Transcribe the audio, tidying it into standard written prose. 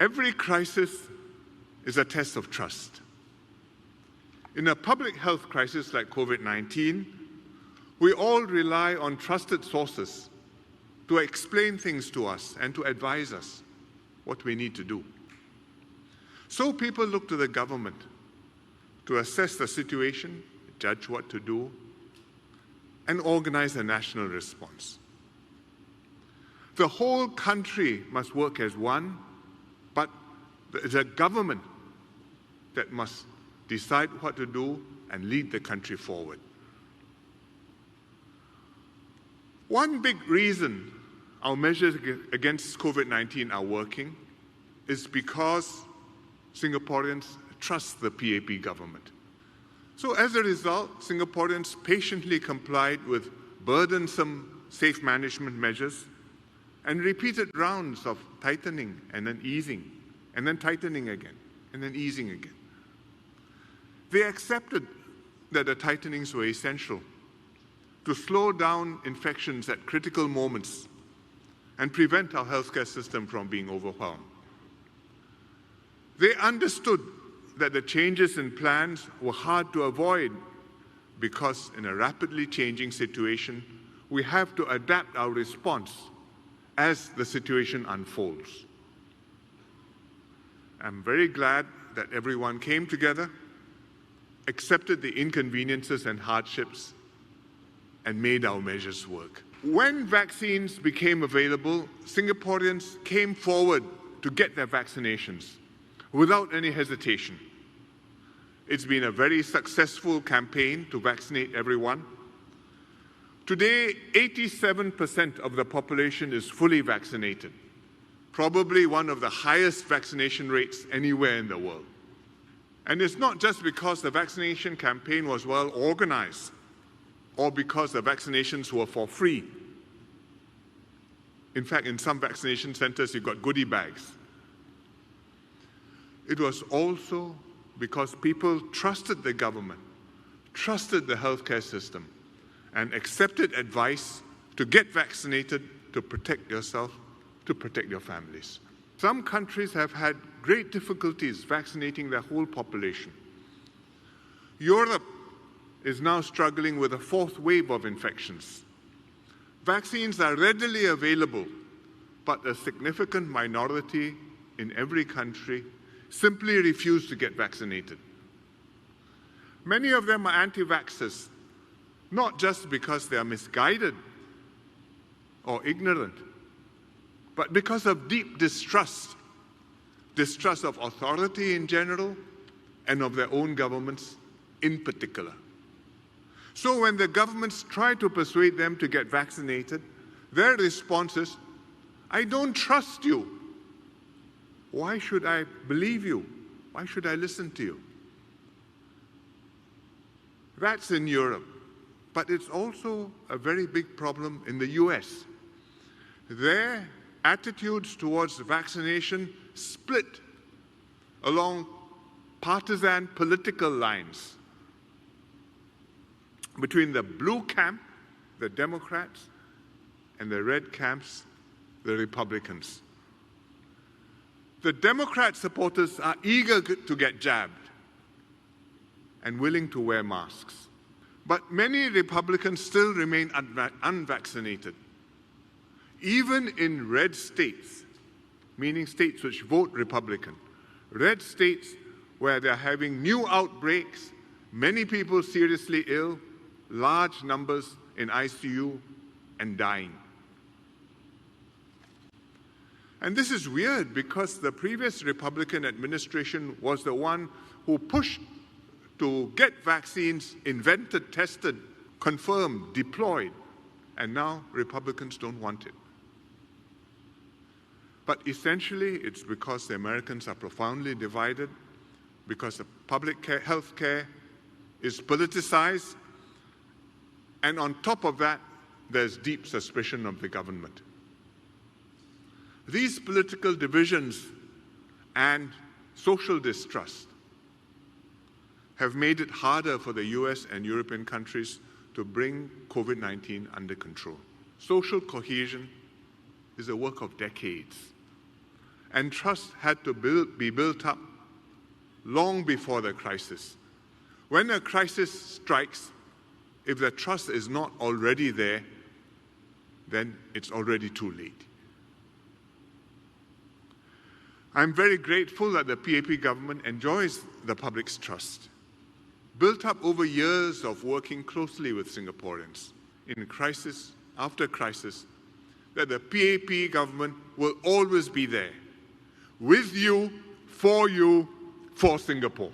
Every crisis is a test of trust. In a public health crisis like COVID-19, we all rely on trusted sources to explain things to us and to advise us what we need to do. So people look to the government to assess the situation, judge what to do, and organize a national response. The whole country must work as one, but it's a government that must decide what to do and lead the country forward. One big reason our measures against COVID-19 are working is because Singaporeans trust the PAP government. So as a result, Singaporeans patiently complied with burdensome safe management measures and repeated rounds of tightening and then easing, and then tightening again, and then easing again. They accepted that the tightenings were essential to slow down infections at critical moments and prevent our healthcare system from being overwhelmed. They understood that the changes in plans were hard to avoid because in a rapidly changing situation, we have to adapt our response as the situation unfolds. I'm very glad that everyone came together, accepted the inconveniences and hardships, and made our measures work. When vaccines became available, Singaporeans came forward to get their vaccinations without any hesitation. It's been a very successful campaign to vaccinate everyone. Today, 87% of the population is fully vaccinated, probably one of the highest vaccination rates anywhere in the world. And it's not just because the vaccination campaign was well organized or because the vaccinations were for free. In fact, in some vaccination centers, you got goodie bags. It was also because people trusted the government, trusted the healthcare system, and accepted advice to get vaccinated to protect yourself, to protect your families. Some countries have had great difficulties vaccinating their whole population. Europe is now struggling with a fourth wave of infections. Vaccines are readily available, but a significant minority in every country simply refuse to get vaccinated. Many of them are anti-vaxxers, not just because they are misguided or ignorant, but because of deep distrust of authority in general and of their own governments in particular. So when the governments try to persuade them to get vaccinated, their response is, "I don't trust you. Why should I believe you? Why should I listen to you?" That's in Europe, but it's also a very big problem in the US. Their attitudes towards vaccination split along partisan political lines between the blue camp, the Democrats, and the red camps, the Republicans. The Democrat supporters are eager to get jabbed and willing to wear masks. But many Republicans still remain unvaccinated. Even in red states, meaning states which vote Republican, red states where they're having new outbreaks, many people seriously ill, large numbers in ICU and dying. And this is weird because the previous Republican administration was the one who pushed to get vaccines invented, tested, confirmed, deployed, and now Republicans don't want it. But essentially, it's because the Americans are profoundly divided, because the public health care is politicized, and on top of that, there's deep suspicion of the government. These political divisions and social distrust have made it harder for the US and European countries to bring COVID-19 under control. Social cohesion is a work of decades. and trust had to be built up long before the crisis. When a crisis strikes, if the trust is not already there, then it's already too late. I'm very grateful that the PAP government enjoys the public's trust, built up over years of working closely with Singaporeans in crisis after crisis, that the PAP government will always be there, with you, for Singapore.